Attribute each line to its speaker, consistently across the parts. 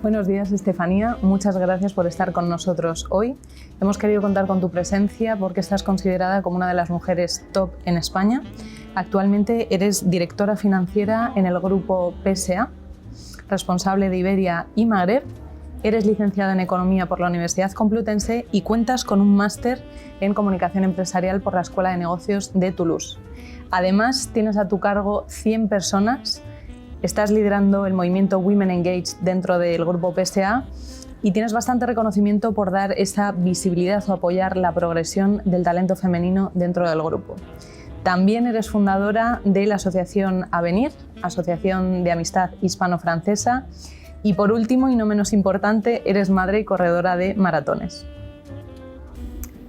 Speaker 1: Buenos días, Estefanía. Muchas gracias por estar con nosotros hoy. Hemos querido contar con tu presencia porque estás considerada como una de las mujeres top en España. Actualmente eres directora financiera en el grupo PSA, responsable de Iberia y Magreb. Eres licenciada en Economía por la Universidad Complutense y cuentas con un máster en Comunicación Empresarial por la Escuela de Negocios de Toulouse. Además, tienes a tu cargo 100 personas. Estás liderando el movimiento Women Engaged dentro del grupo PSA y tienes bastante reconocimiento por dar esa visibilidad o apoyar la progresión del talento femenino dentro del grupo. También eres fundadora de la asociación Avenir, Asociación de Amistad Hispano-Francesa, y por último, y no menos importante, eres madre y corredora de maratones.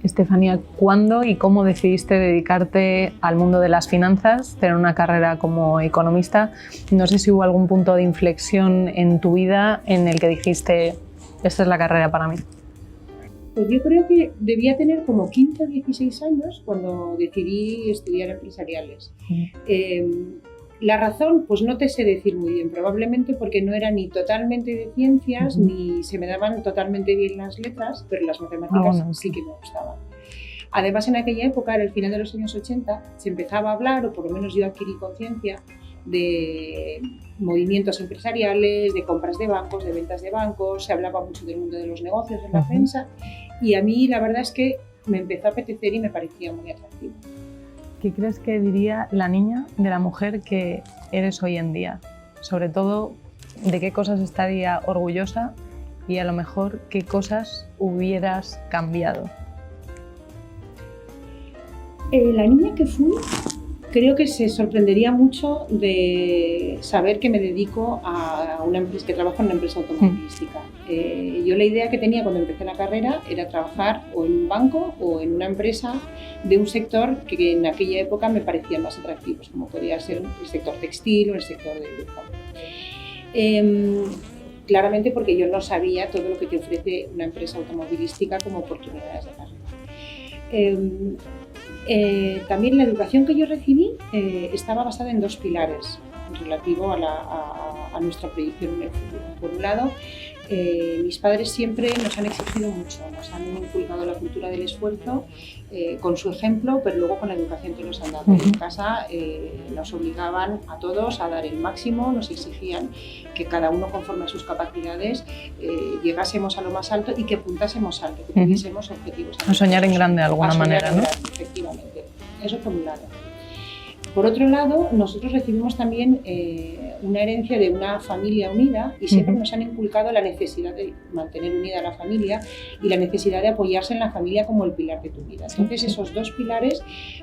Speaker 1: Estefanía, ¿cuándo y cómo decidiste dedicarte al mundo de las finanzas, tener una carrera como economista? No sé si hubo algún punto de inflexión en tu vida en el que dijiste, esta es la carrera para mí.
Speaker 2: Pues yo creo que debía tener como 15 o 16 años cuando decidí estudiar empresariales. La razón, pues no te sé decir muy bien, probablemente porque no era ni totalmente de ciencias, ni se me daban totalmente bien las letras, pero las matemáticas sí que me gustaban. Además, en aquella época, era el final de los años 80, se empezaba a hablar, o por lo menos yo adquirí conciencia, de movimientos empresariales, de compras de bancos, de ventas de bancos, se hablaba mucho del mundo de los negocios en la prensa, y a mí la verdad es que me empezó a apetecer y me parecía muy atractivo.
Speaker 1: ¿Qué crees que diría la niña de la mujer que eres hoy en día? Sobre todo, ¿de qué cosas estaría orgullosa y a lo mejor qué cosas hubieras cambiado?
Speaker 2: La niña que fui, creo que se sorprendería mucho de saber que me dedico a una empresa, que trabajo en una empresa automovilística. Yo la idea que tenía cuando empecé la carrera era trabajar o en un banco o en una empresa de un sector que en aquella época me parecían más atractivos, como podía ser el sector textil o el sector de lujo. Claramente porque yo no sabía todo lo que te ofrece una empresa automovilística como oportunidades de carrera. También la educación que yo recibí estaba basada en dos pilares relativo a nuestra proyección en el futuro. Por un lado, mis padres siempre nos han exigido mucho, nos han inculcado la cultura del esfuerzo con su ejemplo, pero luego con la educación que nos han dado. En casa nos obligaban a todos a dar el máximo, nos exigían que cada uno conforme a sus capacidades llegásemos a lo más alto y que apuntásemos alto, que tuviésemos objetivos.
Speaker 1: A soñar en grande de alguna manera, ¿no?
Speaker 2: Efectivamente, eso por un lado. Por otro lado, nosotros recibimos también una herencia de una familia unida y siempre nos han inculcado la necesidad de mantener unida a la familia y la necesidad de apoyarse en la familia como el pilar de tu vida. Entonces, esos dos pilares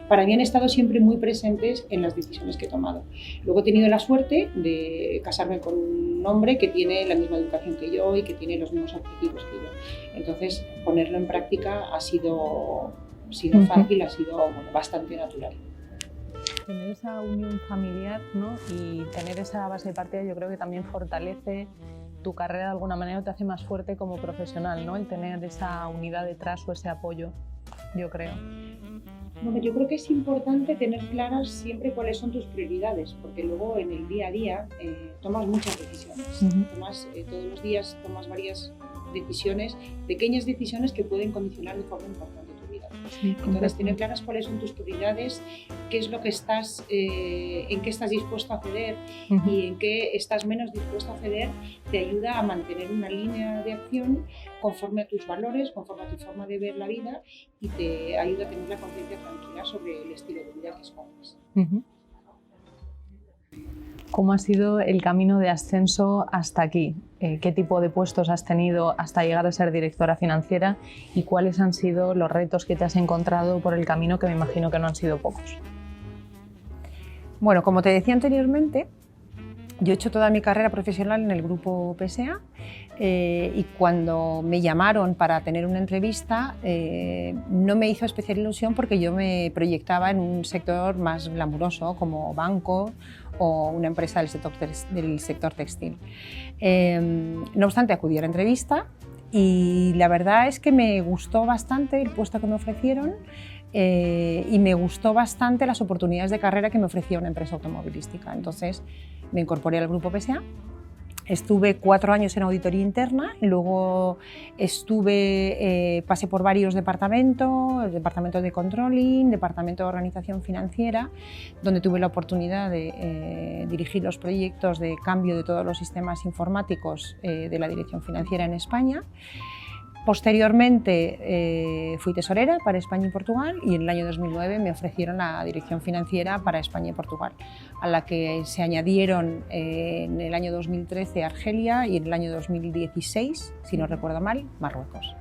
Speaker 2: para mí han estado siempre muy presentes en las decisiones que he tomado. Luego he tenido la suerte de casarme con un hombre que tiene la misma educación que yo y que tiene los mismos objetivos que yo. Entonces, ponerlo en práctica ha sido fácil, ha sido bastante natural.
Speaker 1: Tener esa unión familiar, ¿no? Y tener esa base de partida, yo creo que también fortalece tu carrera de alguna manera, te hace más fuerte como profesional, ¿no? El tener esa unidad detrás o ese apoyo, yo creo.
Speaker 2: Bueno, yo creo que es importante tener claras siempre cuáles son tus prioridades, porque luego en el día a día tomas muchas decisiones. Todos los días tomas varias decisiones, pequeñas decisiones que pueden condicionar de forma importante tu vida. Entonces, tener claras cuáles son tus prioridades, qué es lo que estás, en qué estás dispuesto a ceder y en qué estás menos dispuesto a ceder, te ayuda a mantener una línea de acción conforme a tus valores, conforme a tu forma de ver la vida y te ayuda a tener la conciencia tranquila sobre el estilo de vida que escoges.
Speaker 1: ¿Cómo ha sido el camino de ascenso hasta aquí? ¿Qué tipo de puestos has tenido hasta llegar a ser directora financiera? ¿Y cuáles han sido los retos que te has encontrado por el camino, que me imagino que no han sido pocos?
Speaker 3: Bueno, como te decía anteriormente, yo he hecho toda mi carrera profesional en el grupo PSA y cuando me llamaron para tener una entrevista no me hizo especial ilusión porque yo me proyectaba en un sector más glamuroso como banco o una empresa del sector textil. No obstante, acudí a la entrevista y la verdad es que me gustó bastante el puesto que me ofrecieron y me gustó bastante las oportunidades de carrera que me ofrecía una empresa automovilística. Entonces me incorporé al grupo PSA Estuve 4 años en auditoría interna y luego pasé por varios departamentos, el departamento de controlling, departamento de organización financiera, donde tuve la oportunidad de dirigir los proyectos de cambio de todos los sistemas informáticos de la dirección financiera en España. Posteriormente fui tesorera para España y Portugal y en el año 2009 me ofrecieron la dirección financiera para España y Portugal, a la que se añadieron en el año 2013 Argelia y en el año 2016, si no recuerdo mal, Marruecos.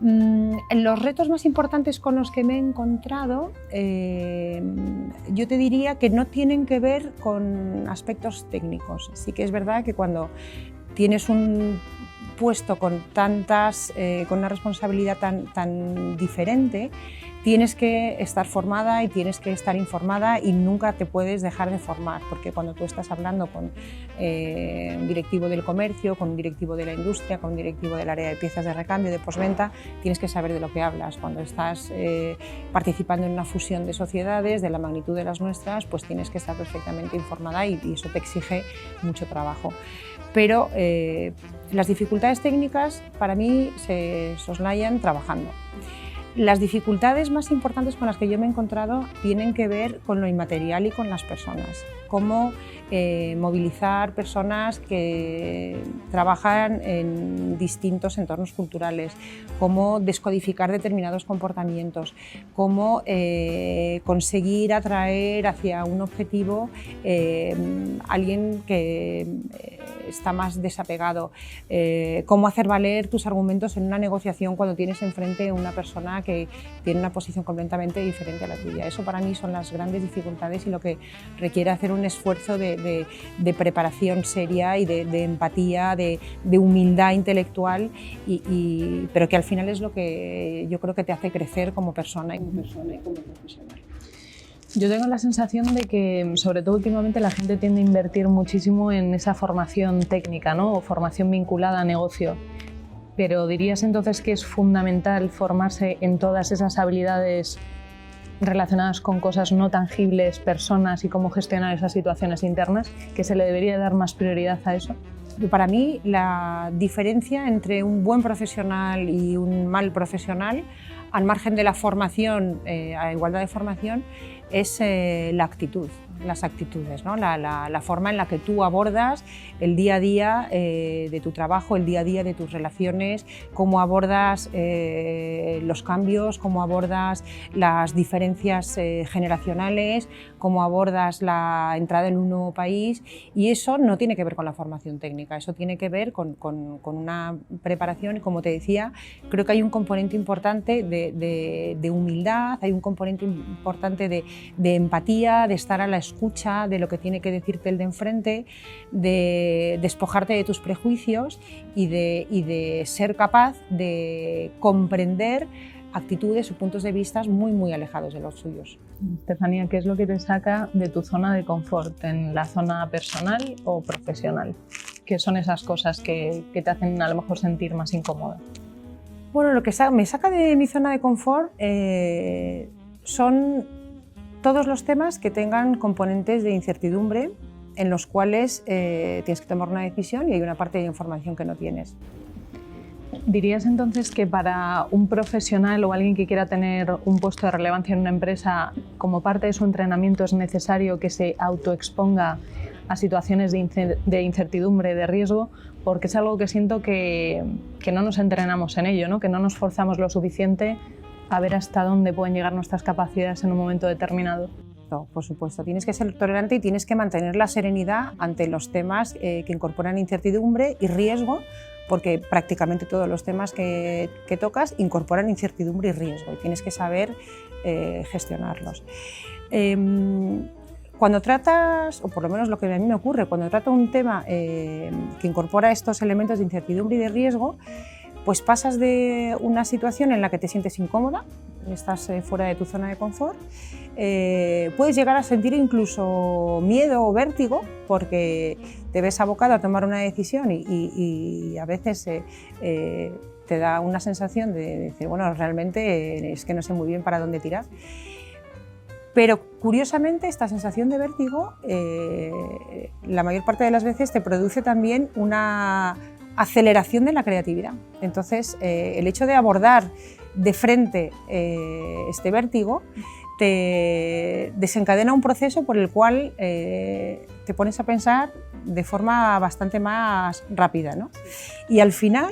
Speaker 3: Los retos más importantes con los que me he encontrado, yo te diría que no tienen que ver con aspectos técnicos. Sí que es verdad que cuando tienes un puesto con una responsabilidad tan diferente, tienes que estar formada y tienes que estar informada y nunca te puedes dejar de formar, porque cuando tú estás hablando con un directivo del comercio, con un directivo de la industria, con un directivo del área de piezas de recambio, de postventa, tienes que saber de lo que hablas. Cuando estás participando en una fusión de sociedades de la magnitud de las nuestras, pues tienes que estar perfectamente informada y eso te exige mucho trabajo. Pero las dificultades técnicas para mí se soslayan trabajando. Las dificultades más importantes con las que yo me he encontrado tienen que ver con lo inmaterial y con las personas. Cómo movilizar personas que trabajan en distintos entornos culturales, cómo descodificar determinados comportamientos, cómo conseguir atraer hacia un objetivo alguien que está más desapegado, cómo hacer valer tus argumentos en una negociación cuando tienes enfrente a una persona que tiene una posición completamente diferente a la tuya. Eso para mí son las grandes dificultades y lo que requiere hacer un esfuerzo de preparación seria y de empatía, de humildad intelectual, pero que al final es lo que yo creo que te hace crecer como persona y como profesional.
Speaker 1: Yo tengo la sensación de que, sobre todo últimamente, la gente tiende a invertir muchísimo en esa formación técnica, ¿no? O formación vinculada a negocio. Pero ¿dirías entonces que es fundamental formarse en todas esas habilidades relacionadas con cosas no tangibles, personas y cómo gestionar esas situaciones internas, que se le debería dar más prioridad a eso?
Speaker 3: Para mí, la diferencia entre un buen profesional y un mal profesional, al margen de la formación, a igualdad de formación, es la actitud, las actitudes, ¿no? La forma en la que tú abordas el día a día de tu trabajo, el día a día de tus relaciones, cómo abordas los cambios, cómo abordas las diferencias generacionales, cómo abordas la entrada en un nuevo país, y eso no tiene que ver con la formación técnica, eso tiene que ver con una preparación y, como te decía, creo que hay un componente importante de humildad, hay un componente importante de empatía, de estar a la escucha de lo que tiene que decirte el de enfrente, de despojarte de tus prejuicios y de ser capaz de comprender actitudes o puntos de vista muy alejados de los suyos.
Speaker 1: Estefanía, ¿qué es lo que te saca de tu zona de confort en la zona personal o profesional? ¿Qué son esas cosas que te hacen a lo mejor sentir más incómoda?
Speaker 3: Bueno, lo que me saca de mi zona de confort son todos los temas que tengan componentes de incertidumbre, en los cuales tienes que tomar una decisión y hay una parte de información que no tienes.
Speaker 1: ¿Dirías entonces que para un profesional o alguien que quiera tener un puesto de relevancia en una empresa, como parte de su entrenamiento es necesario que se autoexponga a situaciones de incertidumbre, de riesgo? Porque es algo que siento que no nos entrenamos en ello, ¿no? Que no nos forzamos lo suficiente a ver hasta dónde pueden llegar nuestras capacidades en un momento determinado.
Speaker 3: Por supuesto, tienes que ser tolerante y tienes que mantener la serenidad ante los temas que incorporan incertidumbre y riesgo, porque prácticamente todos los temas que tocas incorporan incertidumbre y riesgo y tienes que saber gestionarlos. Cuando tratas, o por lo menos lo que a mí me ocurre, cuando trato un tema que incorpora estos elementos de incertidumbre y de riesgo, pues pasas de una situación en la que te sientes incómoda, estás fuera de tu zona de confort, puedes llegar a sentir incluso miedo o vértigo porque te ves abocado a tomar una decisión y a veces te da una sensación de decir, bueno, realmente es que no sé muy bien para dónde tirar. Pero curiosamente esta sensación de vértigo la mayor parte de las veces te produce también una aceleración de la creatividad. Entonces el hecho de abordar de frente este vértigo te desencadena un proceso por el cual te pones a pensar de forma bastante más rápida, ¿no? Y al final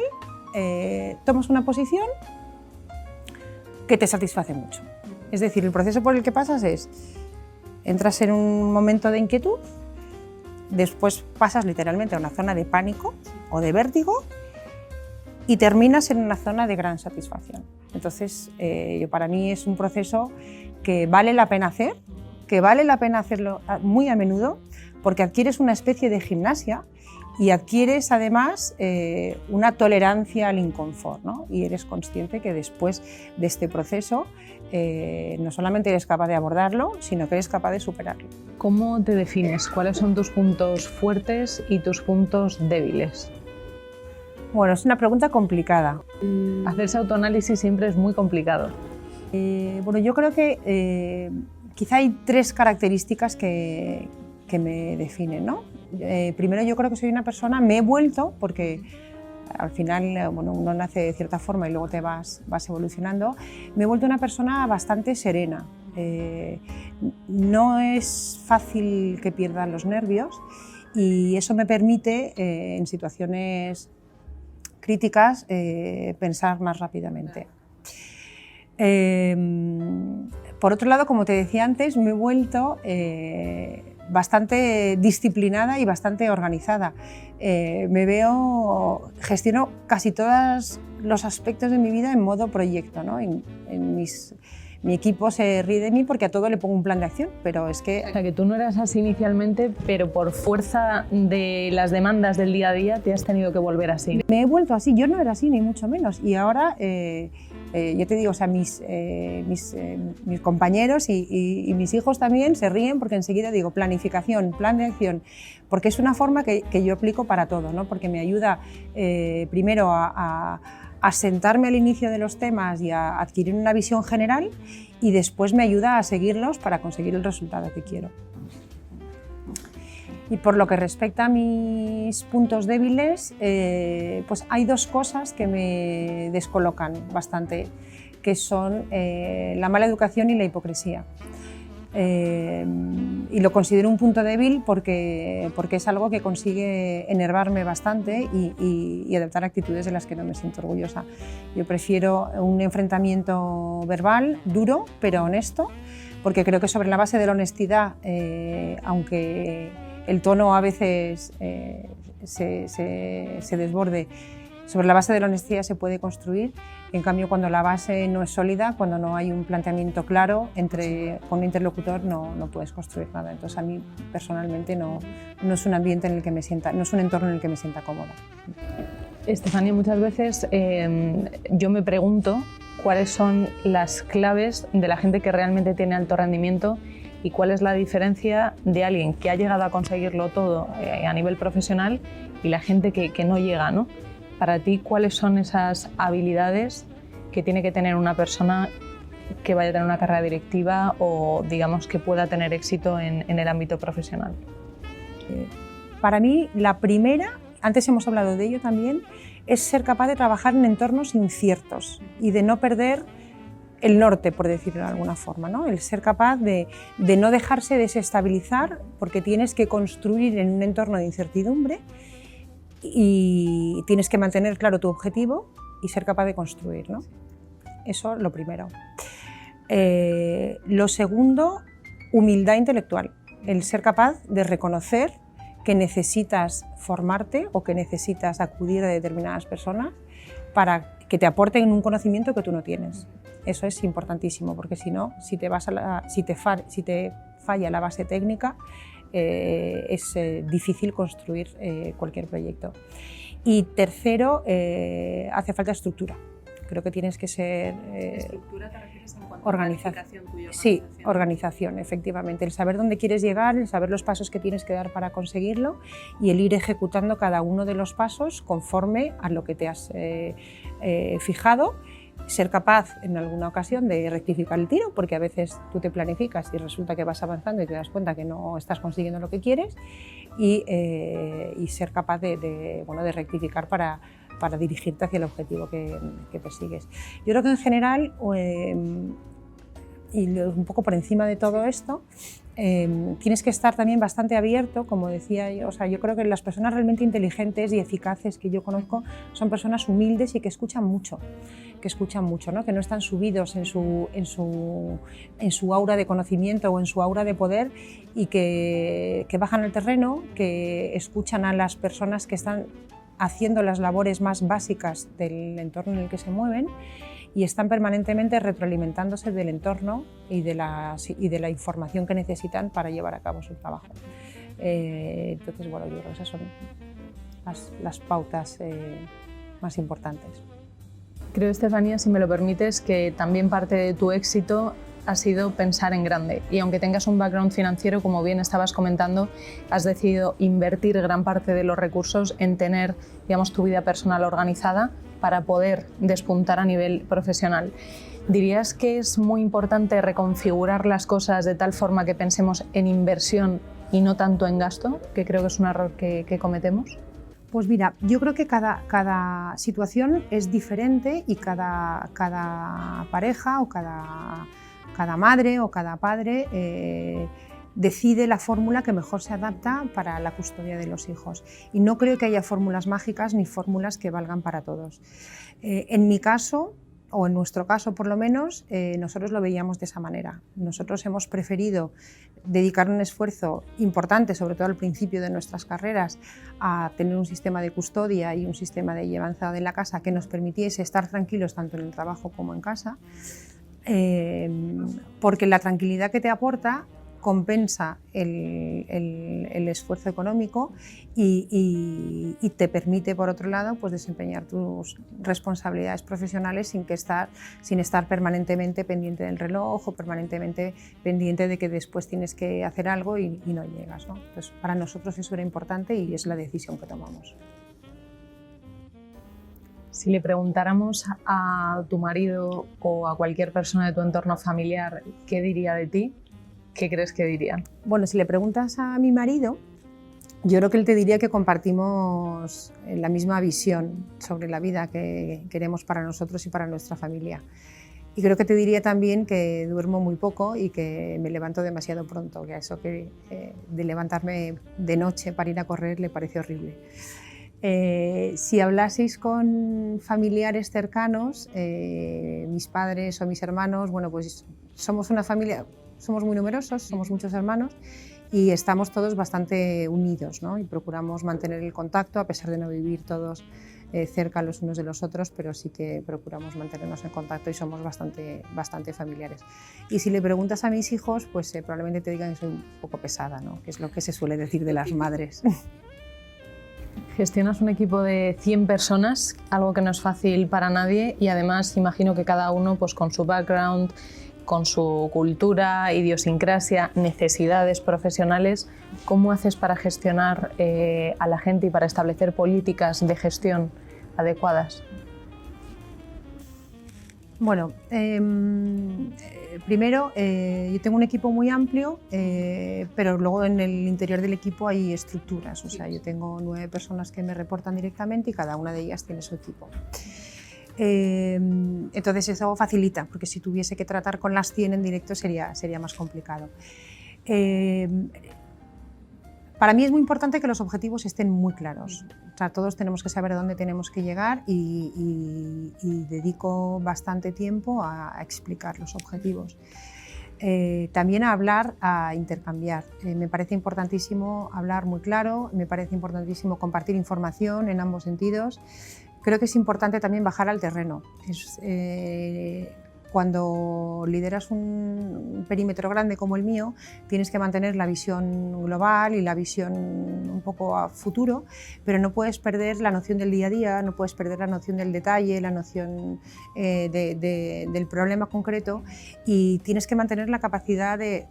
Speaker 3: tomas una posición que te satisface mucho. Es decir, el proceso por el que pasas es, entras en un momento de inquietud, después pasas literalmente a una zona de pánico o de vértigo y terminas en una zona de gran satisfacción. Entonces, para mí es un proceso que vale la pena hacer, que vale la pena hacerlo muy a menudo, porque adquieres una especie de gimnasia y adquieres además una tolerancia al inconfort, ¿no? Y eres consciente que después de este proceso no solamente eres capaz de abordarlo, sino que eres capaz de superarlo.
Speaker 1: ¿Cómo te defines? ¿Cuáles son tus puntos fuertes y tus puntos débiles?
Speaker 3: Bueno, es una pregunta complicada.
Speaker 1: Hacerse autoanálisis siempre es muy complicado.
Speaker 3: Bueno, yo creo que quizá hay 3 características que me definen, ¿no? Primero, yo creo que soy una persona, me he vuelto, porque al final bueno, uno nace de cierta forma y luego te vas evolucionando, me he vuelto una persona bastante serena. No es fácil que pierdan los nervios y eso me permite en situaciones críticas pensar más rápidamente. Por otro lado, como te decía antes, me he vuelto bastante disciplinada y bastante organizada. Gestiono casi todos los aspectos de mi vida en modo proyecto, ¿no? Mi equipo se ríe de mí porque a todo le pongo un plan de acción, pero es que...
Speaker 1: O sea, que tú no eras así inicialmente, pero por fuerza de las demandas del día a día te has tenido que volver así.
Speaker 3: Me he vuelto así, yo no era así ni mucho menos, y ahora yo te digo, o sea, mis compañeros y mis hijos también se ríen porque enseguida digo planificación, plan de acción, porque es una forma que yo aplico para todo, ¿no? Porque me ayuda primero a sentarme al inicio de los temas y a adquirir una visión general y después me ayuda a seguirlos para conseguir el resultado que quiero. Y por lo que respecta a mis puntos débiles, pues hay 2 cosas que me descolocan bastante, que son la mala educación y la hipocresía. Y lo considero un punto débil porque es algo que consigue enervarme bastante y adoptar actitudes de las que no me siento orgullosa. Yo prefiero un enfrentamiento verbal duro pero honesto, porque creo que sobre la base de la honestidad, aunque el tono a veces se desborde, sobre la base de la honestidad se puede construir. En cambio, cuando la base no es sólida, cuando no hay un planteamiento claro con un interlocutor, no puedes construir nada. Entonces, a mí personalmente no es un ambiente en el que me sienta, no es un entorno en el que me sienta cómoda.
Speaker 1: Estefanía, muchas veces yo me pregunto cuáles son las claves de la gente que realmente tiene alto rendimiento y cuál es la diferencia de alguien que ha llegado a conseguirlo todo a nivel profesional y la gente que no llega, ¿no? Para ti, ¿cuáles son esas habilidades que tiene que tener una persona que vaya a tener una carrera directiva o, digamos, que pueda tener éxito en el ámbito profesional?
Speaker 3: Para mí, la primera, antes hemos hablado de ello también, es ser capaz de trabajar en entornos inciertos y de no perder el norte, por decirlo de alguna forma, ¿no? El ser capaz de no dejarse desestabilizar porque tienes que construir en un entorno de incertidumbre y tienes que mantener claro tu objetivo y ser capaz de construir, ¿no? Eso lo primero. Lo segundo, humildad intelectual, el ser capaz de reconocer que necesitas formarte o que necesitas acudir a determinadas personas para que te aporten un conocimiento que tú no tienes. Eso es importantísimo, porque si no, si te falla la base técnica, es difícil construir cualquier proyecto. Y tercero, hace falta estructura. Creo que tienes que ser...
Speaker 2: ¿Estructura te refieres en cuanto
Speaker 3: a
Speaker 2: planificación tuya?
Speaker 3: Sí, organización, efectivamente. El saber dónde quieres llegar, el saber los pasos que tienes que dar para conseguirlo y el ir ejecutando cada uno de los pasos conforme a lo que te has fijado ser capaz en alguna ocasión de rectificar el tiro, porque a veces tú te planificas y resulta que vas avanzando y te das cuenta que no estás consiguiendo lo que quieres, y ser capaz de rectificar para dirigirte hacia el objetivo que persigues. Yo creo que en general, y un poco por encima de todo esto, tienes que estar también bastante abierto, como decía yo. O sea, yo creo que las personas realmente inteligentes y eficaces que yo conozco son personas humildes y que escuchan mucho, ¿no? Que no están subidos en su aura de conocimiento o en su aura de poder, y que bajan al terreno, que escuchan a las personas que están haciendo las labores más básicas del entorno en el que se mueven, y están permanentemente retroalimentándose del entorno y de la información que necesitan para llevar a cabo su trabajo. Entonces, bueno, yo creo que esas son las pautas más importantes.
Speaker 1: Creo, Estefanía, si me lo permites, que también parte de tu éxito ha sido pensar en grande, y aunque tengas un background financiero, como bien estabas comentando, has decidido invertir gran parte de los recursos en tener, digamos, tu vida personal organizada para poder despuntar a nivel profesional. ¿Dirías que es muy importante reconfigurar las cosas de tal forma que pensemos en inversión y no tanto en gasto, que creo que es un error que cometemos?
Speaker 3: Pues mira, yo creo que cada situación es diferente, y cada pareja o cada madre o cada padre decide la fórmula que mejor se adapta para la custodia de los hijos. Y no creo que haya fórmulas mágicas ni fórmulas que valgan para todos. En mi caso, o en nuestro caso por lo menos, nosotros lo veíamos de esa manera. Nosotros hemos preferido dedicar un esfuerzo importante, sobre todo al principio de nuestras carreras, a tener un sistema de custodia y un sistema de llevanza de la casa que nos permitiese estar tranquilos tanto en el trabajo como en casa, porque la tranquilidad que te aporta compensa el esfuerzo económico y te permite, por otro lado, pues desempeñar tus responsabilidades profesionales sin estar permanentemente pendiente del reloj o permanentemente pendiente de que después tienes que hacer algo y no llegas, ¿no? Entonces, para nosotros eso era importante y es la decisión que tomamos.
Speaker 1: Si le preguntáramos a tu marido o a cualquier persona de tu entorno familiar qué diría de ti, ¿qué crees que diría?
Speaker 3: Bueno, si le preguntas a mi marido, yo creo que él te diría que compartimos la misma visión sobre la vida que queremos para nosotros y para nuestra familia. Y creo que te diría también que duermo muy poco y que me levanto demasiado pronto, que a eso de levantarme de noche para ir a correr le parece horrible. Si hablaseis con familiares cercanos, mis padres o mis hermanos, bueno, pues somos una familia, somos muy numerosos, somos muchos hermanos y estamos todos bastante unidos, ¿no? Y procuramos mantener el contacto a pesar de no vivir todos cerca los unos de los otros, pero sí que procuramos mantenernos en contacto y somos bastante familiares. Y si le preguntas a mis hijos, pues probablemente te digan que soy un poco pesada, ¿no? Que es lo que se suele decir de las madres.
Speaker 1: Gestionas un equipo de 100 personas, algo que no es fácil para nadie, y además imagino que cada uno, pues, con su background, con su cultura, idiosincrasia, necesidades profesionales. ¿Cómo haces para gestionar a la gente y para establecer políticas de gestión adecuadas?
Speaker 3: Bueno, primero, yo tengo un equipo muy amplio, pero luego en el interior del equipo hay estructuras. O sea, yo tengo 9 personas que me reportan directamente y cada una de ellas tiene su equipo. Entonces eso facilita, porque si tuviese que tratar con las 100 en directo sería más complicado. Para mí es muy importante que los objetivos estén muy claros. O sea, todos tenemos que saber a dónde tenemos que llegar y dedico bastante tiempo a explicar los objetivos. También a hablar, a intercambiar. Me parece importantísimo hablar muy claro, me parece importantísimo compartir información en ambos sentidos. Creo que es importante también bajar al terreno. Cuando lideras un perímetro grande como el mío, tienes que mantener la visión global y la visión un poco a futuro, pero no puedes perder la noción del día a día, no puedes perder la noción del detalle, la noción del problema concreto, y tienes que mantener la capacidad de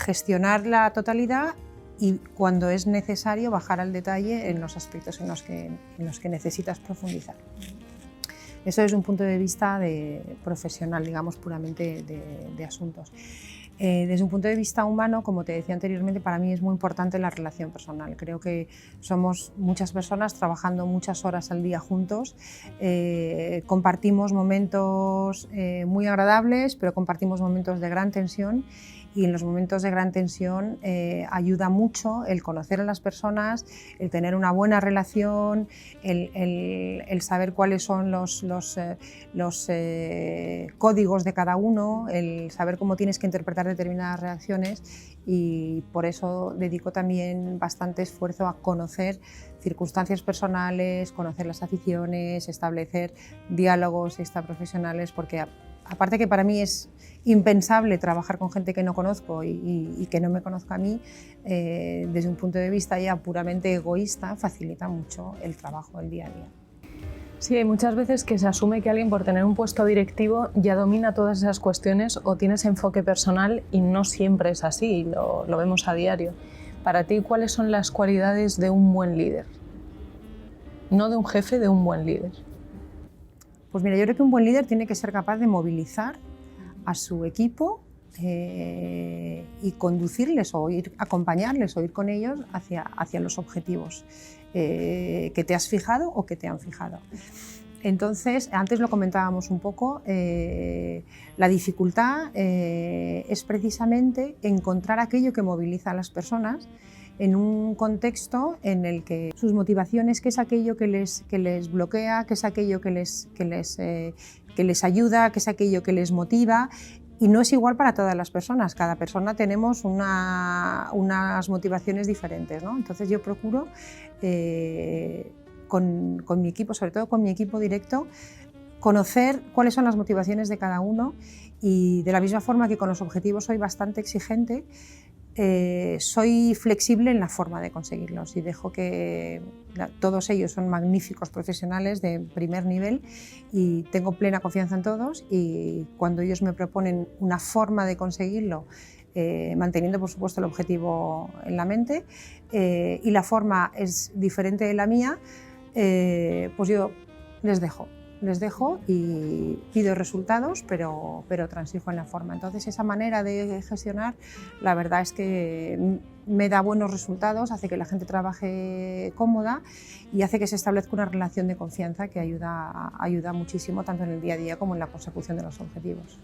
Speaker 3: gestionar la totalidad y, cuando es necesario, bajar al detalle en los aspectos en los que necesitas profundizar. Eso desde un punto de vista profesional, digamos, puramente de asuntos. Desde un punto de vista humano, como te decía anteriormente, para mí es muy importante la relación personal. Creo que somos muchas personas trabajando muchas horas al día juntos, compartimos momentos muy agradables, pero compartimos momentos de gran tensión, y en los momentos de gran tensión ayuda mucho el conocer a las personas, el tener una buena relación, el saber cuáles son los códigos de cada uno, el saber cómo tienes que interpretar determinadas reacciones, y por eso dedico también bastante esfuerzo a conocer circunstancias personales, conocer las aficiones, establecer diálogos extraprofesionales, porque aparte que para mí es impensable trabajar con gente que no conozco y que no me conozca a mí, desde un punto de vista ya puramente egoísta, facilita mucho el trabajo, el día a día.
Speaker 1: Sí, hay muchas veces que se asume que alguien por tener un puesto directivo ya domina todas esas cuestiones o tiene ese enfoque personal, y no siempre es así, lo vemos a diario. Para ti, ¿cuáles son las cualidades de un buen líder? No de un jefe, de un buen líder.
Speaker 3: Pues mira, yo creo que un buen líder tiene que ser capaz de movilizar a su equipo y conducirles o acompañarles o ir con ellos hacia los objetivos que te has fijado o que te han fijado. Entonces, antes lo comentábamos un poco, la dificultad es precisamente encontrar aquello que moviliza a las personas en un contexto en el que sus motivaciones, qué es aquello que les bloquea, qué es aquello que les ayuda, qué es aquello que les motiva. Y no es igual para todas las personas, cada persona tenemos unas motivaciones diferentes, ¿no? Entonces yo procuro con mi equipo, sobre todo con mi equipo directo, conocer cuáles son las motivaciones de cada uno, y de la misma forma que con los objetivos soy bastante exigente, soy flexible en la forma de conseguirlos, y dejo que todos ellos son magníficos profesionales de primer nivel y tengo plena confianza en todos, y cuando ellos me proponen una forma de conseguirlo, manteniendo por supuesto el objetivo en la mente, y la forma es diferente de la mía, pues yo les dejo y pido resultados, pero transijo en la forma. Entonces esa manera de gestionar, la verdad es que me da buenos resultados, hace que la gente trabaje cómoda y hace que se establezca una relación de confianza que ayuda muchísimo tanto en el día a día como en la consecución de los objetivos.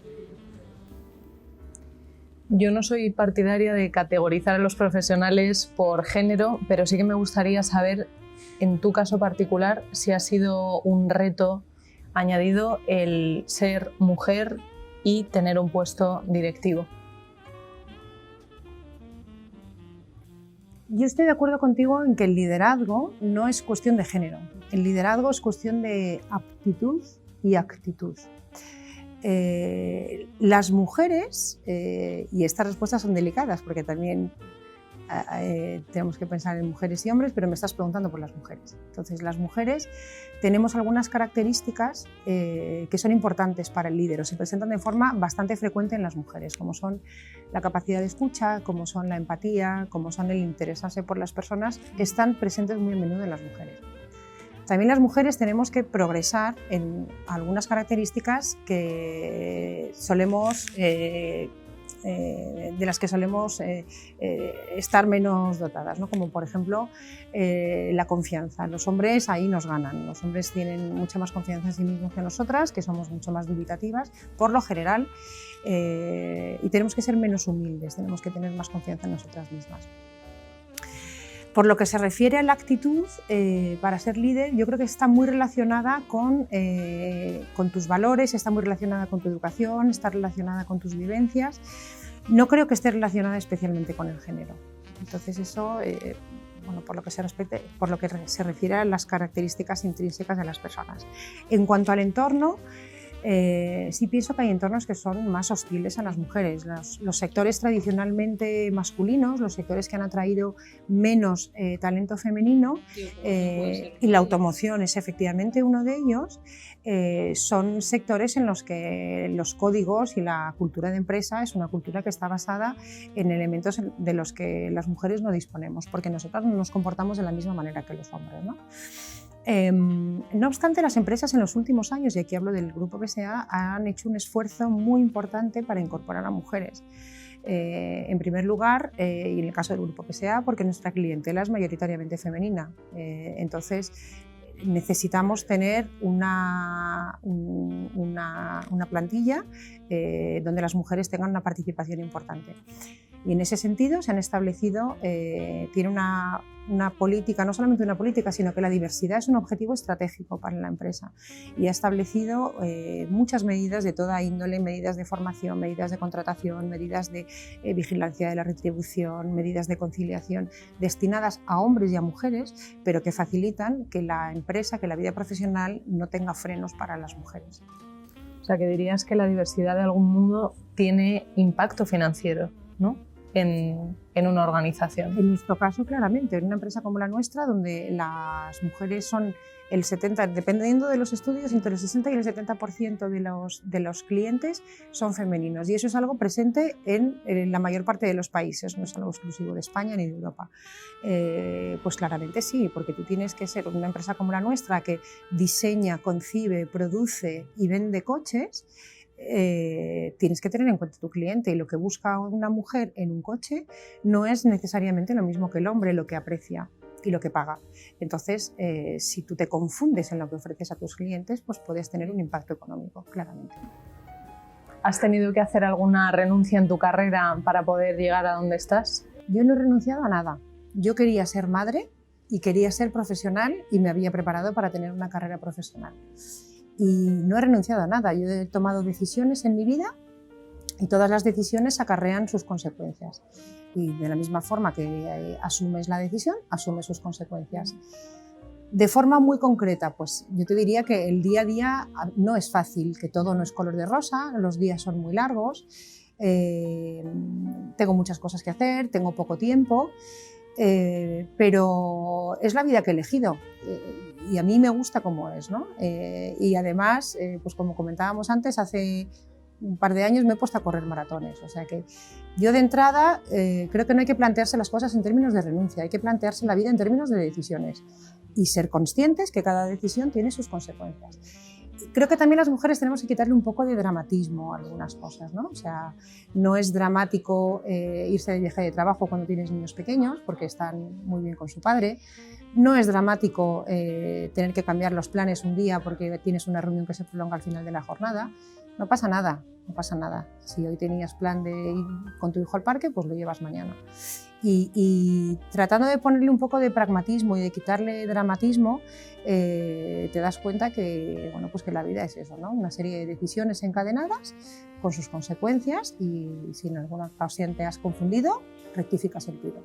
Speaker 1: Yo no soy partidaria de categorizar a los profesionales por género, pero sí que me gustaría saber, en tu caso particular, si ha sido un reto añadido el ser mujer y tener un puesto directivo.
Speaker 3: Yo estoy de acuerdo contigo en que el liderazgo no es cuestión de género. El liderazgo es cuestión de aptitud y actitud. Las mujeres, y estas respuestas son delicadas porque también tenemos que pensar en mujeres y hombres, pero me estás preguntando por las mujeres. Entonces, las mujeres tenemos algunas características que son importantes para el líder o se presentan de forma bastante frecuente en las mujeres, como son la capacidad de escucha, como son la empatía, como son el interesarse por las personas, que están presentes muy a menudo en las mujeres. También las mujeres tenemos que progresar en algunas características que solemos de las que solemos estar menos dotadas, ¿no? Como por ejemplo la confianza. Los hombres ahí nos ganan, los hombres tienen mucha más confianza en sí mismos que nosotras, que somos mucho más dubitativas por lo general, y tenemos que ser menos humildes, tenemos que tener más confianza en nosotras mismas. Por lo que se refiere a la actitud, para ser líder, yo creo que está muy relacionada con tus valores, está muy relacionada con tu educación, está relacionada con tus vivencias. No creo que esté relacionada especialmente con el género. Entonces eso, bueno, por lo que se refiere a las características intrínsecas de las personas. En cuanto al entorno, sí pienso que hay entornos que son más hostiles a las mujeres. Los sectores tradicionalmente masculinos, los sectores que han atraído menos talento femenino, y la automoción es efectivamente uno de ellos, son sectores en los que los códigos y la cultura de empresa es una cultura que está basada en elementos de los que las mujeres no disponemos, porque nosotras no nos comportamos de la misma manera que los hombres, ¿no? No obstante, las empresas en los últimos años, y aquí hablo del Grupo PSA, han hecho un esfuerzo muy importante para incorporar a mujeres. En primer lugar, y en el caso del Grupo PSA, porque nuestra clientela es mayoritariamente femenina. Entonces, necesitamos tener una plantilla donde las mujeres tengan una participación importante. Y en ese sentido se han establecido, tiene una política, no solamente una política, sino que la diversidad es un objetivo estratégico para la empresa. Y ha establecido muchas medidas de toda índole, medidas de formación, medidas de contratación, medidas de vigilancia de la retribución, medidas de conciliación, destinadas a hombres y a mujeres, pero que facilitan que la empresa, que la vida profesional no tenga frenos para las mujeres.
Speaker 1: O sea, que dirías que la diversidad de algún modo tiene impacto financiero, ¿no? En una organización.
Speaker 3: En nuestro caso, claramente, en una empresa como la nuestra, donde las mujeres son el 70%, dependiendo de los estudios, entre el 60 y el 70% de los clientes son femeninos, y eso es algo presente en la mayor parte de los países, no es algo exclusivo de España ni de Europa. Pues claramente sí, porque tú tienes que ser una empresa como la nuestra que diseña, concibe, produce y vende coches. Tienes que tener en cuenta tu cliente, y lo que busca una mujer en un coche no es necesariamente lo mismo que el hombre, lo que aprecia y lo que paga. Entonces, si tú te confundes en lo que ofreces a tus clientes, pues puedes tener un impacto económico, claramente.
Speaker 1: ¿Has tenido que hacer alguna renuncia en tu carrera para poder llegar a donde estás?
Speaker 3: Yo no he renunciado a nada. Yo quería ser madre y quería ser profesional, y me había preparado para tener una carrera profesional. Y no he renunciado a nada. Yo he tomado decisiones en mi vida, y todas las decisiones acarrean sus consecuencias. Y de la misma forma que asumes la decisión, asumes sus consecuencias. De forma muy concreta, pues yo te diría que el día a día no es fácil, que todo no es color de rosa, los días son muy largos, tengo muchas cosas que hacer, tengo poco tiempo, pero es la vida que he elegido. Y a mí me gusta como es, ¿no? Y además, pues como comentábamos antes, hace un par de años me he puesto a correr maratones. O sea que yo de entrada creo que no hay que plantearse las cosas en términos de renuncia, hay que plantearse la vida en términos de decisiones y ser conscientes que cada decisión tiene sus consecuencias. Creo que también las mujeres tenemos que quitarle un poco de dramatismo a algunas cosas, ¿no? O sea, no es dramático irse de viaje de trabajo cuando tienes niños pequeños, porque están muy bien con su padre. No es dramático tener que cambiar los planes un día porque tienes una reunión que se prolonga al final de la jornada. No pasa nada, no pasa nada. Si hoy tenías plan de ir con tu hijo al parque, pues lo llevas mañana. Y tratando de ponerle un poco de pragmatismo y de quitarle dramatismo, te das cuenta que, bueno, pues que la vida es eso, ¿no? Una serie de decisiones encadenadas con sus consecuencias, y si en alguna ocasión te has confundido, rectificas el tiro.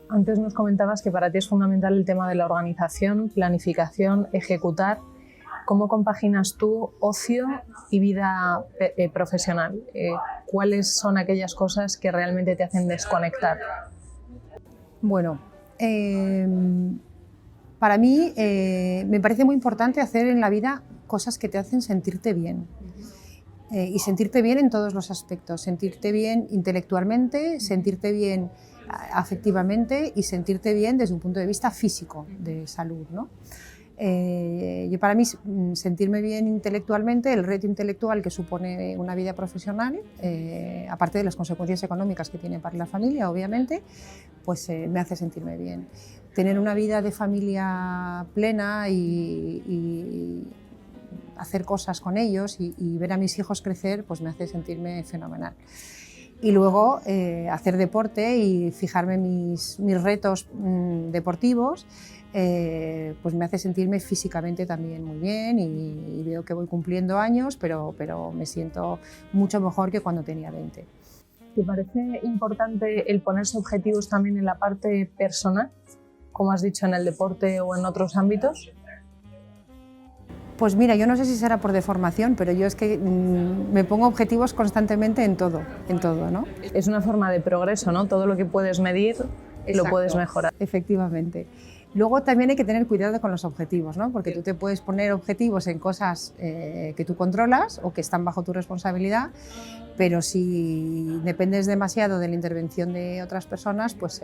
Speaker 1: Antes nos comentabas que para ti es fundamental el tema de la organización, planificación, ejecutar. ¿Cómo compaginas tú ocio y vida profesional? ¿Cuáles son aquellas cosas que realmente te hacen desconectar?
Speaker 3: Bueno, para mí me parece muy importante hacer en la vida cosas que te hacen sentirte bien. Y sentirte bien en todos los aspectos. Sentirte bien intelectualmente, sentirte bien afectivamente y sentirte bien desde un punto de vista físico, de salud, ¿no? Yo, para mí, sentirme bien intelectualmente, el reto intelectual que supone una vida profesional, aparte de las consecuencias económicas que tiene para la familia, obviamente, pues me hace sentirme bien. Tener una vida de familia plena y hacer cosas con ellos y ver a mis hijos crecer, pues me hace sentirme fenomenal. Y luego hacer deporte y fijarme mis retos deportivos, pues me hace sentirme físicamente también muy bien, y veo que voy cumpliendo años, pero me siento mucho mejor que cuando tenía 20.
Speaker 1: ¿Te parece importante el ponerse objetivos también en la parte personal, como has dicho, en el deporte o en otros ámbitos?
Speaker 3: Pues mira, yo no sé si será por deformación, pero yo es que me pongo objetivos constantemente en todo, ¿no?
Speaker 1: Es una forma de progreso, ¿no? Todo lo que puedes medir, exacto, lo puedes mejorar.
Speaker 3: Efectivamente. Luego también hay que tener cuidado con los objetivos, ¿no? Porque tú te puedes poner objetivos en cosas que tú controlas o que están bajo tu responsabilidad, pero si dependes demasiado de la intervención de otras personas, pues,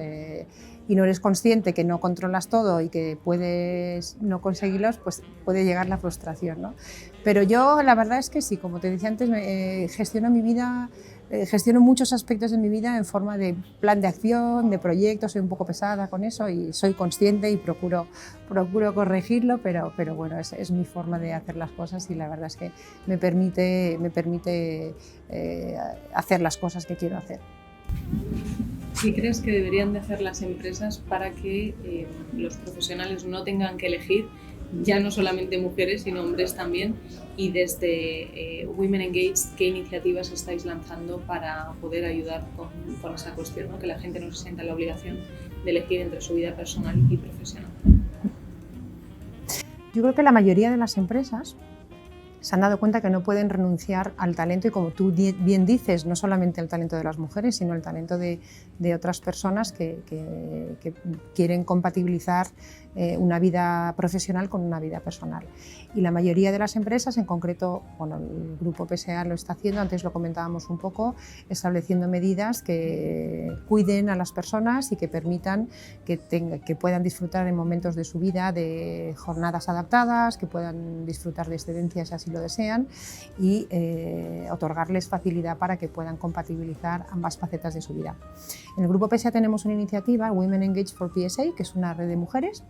Speaker 3: y no eres consciente que no controlas todo y que puedes no conseguirlos, pues puede llegar la frustración, ¿no? Pero yo la verdad es que sí, como te decía antes, gestiono mi vida. Gestiono muchos aspectos de mi vida en forma de plan de acción, de proyectos, soy un poco pesada con eso y soy consciente y procuro corregirlo, pero bueno, es mi forma de hacer las cosas y la verdad es que me permite hacer las cosas que quiero hacer.
Speaker 1: ¿Qué crees que deberían de hacer las empresas para que los profesionales no tengan que elegir, ya no solamente mujeres, sino hombres también? Y desde Women Engaged, ¿qué iniciativas estáis lanzando para poder ayudar con esa cuestión, ¿no? Que la gente no se sienta la obligación de elegir entre su vida personal y profesional?
Speaker 3: Yo creo que la mayoría de las empresas se han dado cuenta que no pueden renunciar al talento y, como tú bien dices, no solamente al talento de las mujeres, sino al talento de otras personas que quieren compatibilizar una vida profesional con una vida personal. Y la mayoría de las empresas, en concreto, bueno, el Grupo PSA lo está haciendo, antes lo comentábamos un poco, estableciendo medidas que cuiden a las personas y que permitan que puedan disfrutar en momentos de su vida de jornadas adaptadas, que puedan disfrutar de excedencias si así lo desean y otorgarles facilidad para que puedan compatibilizar ambas facetas de su vida. En el Grupo PSA tenemos una iniciativa, Women Engaged for PSA, que es una red de mujeres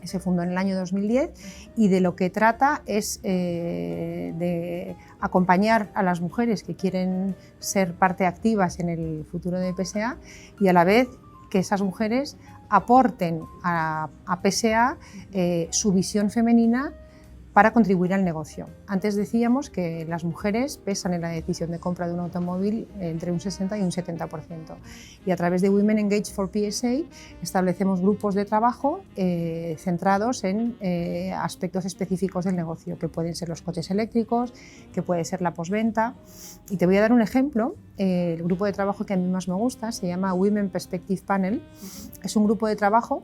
Speaker 3: que se fundó en el año 2010 y de lo que trata es de acompañar a las mujeres que quieren ser parte activas en el futuro de PSA y a la vez que esas mujeres aporten a PSA su visión femenina para contribuir al negocio. Antes decíamos que las mujeres pesan en la decisión de compra de un automóvil entre un 60 y un 70%. Y a través de Women Engaged for PSA establecemos grupos de trabajo centrados en aspectos específicos del negocio, que pueden ser los coches eléctricos, que puede ser la postventa. Y te voy a dar un ejemplo. El grupo de trabajo que a mí más me gusta se llama Women Perspective Panel. Es un grupo de trabajo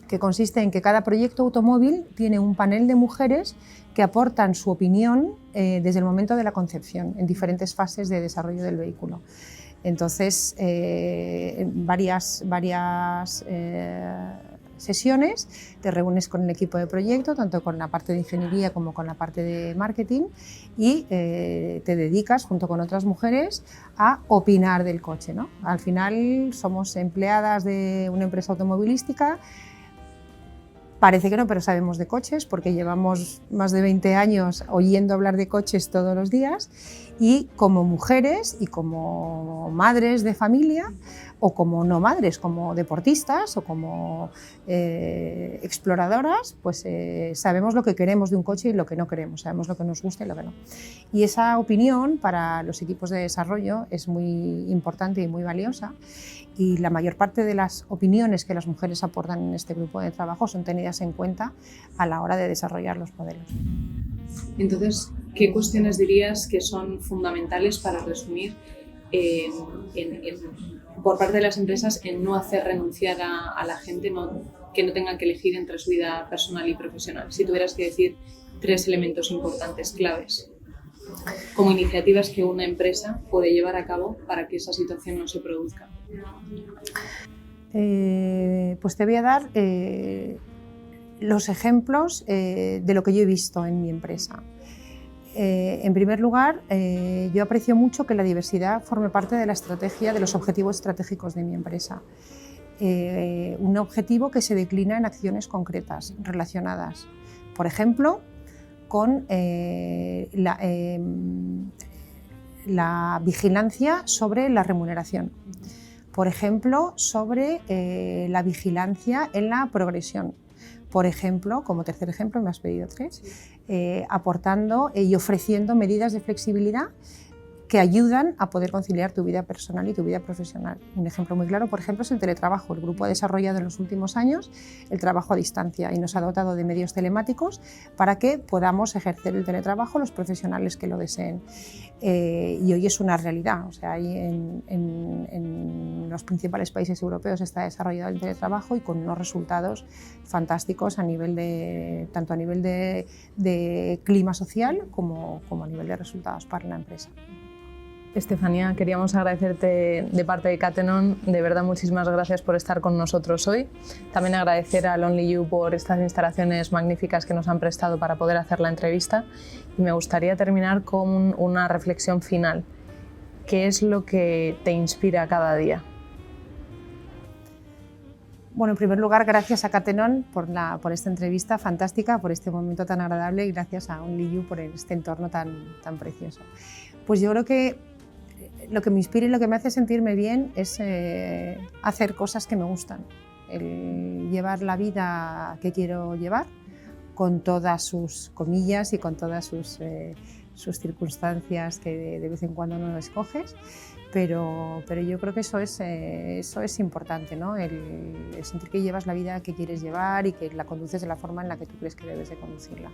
Speaker 3: que consiste en que cada proyecto automóvil tiene un panel de mujeres que aportan su opinión desde el momento de la concepción, en diferentes fases de desarrollo del vehículo. Entonces, varias sesiones te reúnes con el equipo de proyecto, tanto con la parte de ingeniería como con la parte de marketing, y te dedicas junto con otras mujeres a opinar del coche, ¿no? Al final somos empleadas de una empresa automovilística. Parece que no, pero sabemos de coches porque llevamos más de 20 años oyendo hablar de coches todos los días y como mujeres y como madres de familia o como no madres, como deportistas o como exploradoras, pues sabemos lo que queremos de un coche y lo que no queremos, sabemos lo que nos gusta y lo que no. Y esa opinión para los equipos de desarrollo es muy importante y muy valiosa. Y la mayor parte de las opiniones que las mujeres aportan en este grupo de trabajo son tenidas en cuenta a la hora de desarrollar los modelos.
Speaker 1: Entonces, ¿qué cuestiones dirías que son fundamentales para resumir por parte de las empresas en no hacer renunciar a la gente que no tenga que elegir entre su vida personal y profesional? Si tuvieras que decir 3 elementos importantes, claves, como iniciativas que una empresa puede llevar a cabo para que esa situación no se produzca.
Speaker 3: Pues te voy a dar los ejemplos de lo que yo he visto en mi empresa. En primer lugar, yo aprecio mucho que la diversidad forme parte de la estrategia, de los objetivos estratégicos de mi empresa. Un objetivo que se declina en acciones concretas relacionadas, por ejemplo, con la vigilancia sobre la remuneración. Por ejemplo, sobre la vigilancia en la progresión. Por ejemplo, como tercer ejemplo, me has pedido 3, aportando y ofreciendo medidas de flexibilidad que ayudan a poder conciliar tu vida personal y tu vida profesional. Un ejemplo muy claro, por ejemplo, es el teletrabajo. El grupo ha desarrollado en los últimos años el trabajo a distancia y nos ha dotado de medios telemáticos para que podamos ejercer el teletrabajo los profesionales que lo deseen. Y hoy es una realidad. O sea, ahí en los principales países europeos está desarrollado el teletrabajo y con unos resultados fantásticos tanto a nivel de clima social como a nivel de resultados para la empresa.
Speaker 1: Estefanía, queríamos agradecerte de parte de Cattenom, de verdad muchísimas gracias por estar con nosotros hoy. También agradecer a Only You por estas instalaciones magníficas que nos han prestado para poder hacer la entrevista. Y me gustaría terminar con una reflexión final. ¿Qué es lo que te inspira cada día?
Speaker 3: Bueno, en primer lugar, gracias a Cattenom por esta entrevista fantástica, por este momento tan agradable y gracias a Only You por este entorno tan precioso. Pues yo creo que lo que me inspira y lo que me hace sentirme bien es hacer cosas que me gustan, el llevar la vida que quiero llevar con todas sus comillas y con todas sus circunstancias que de vez en cuando no escoges, pero yo creo que eso es importante, ¿no? El sentir que llevas la vida que quieres llevar y que la conduces de la forma en la que tú crees que debes de conducirla.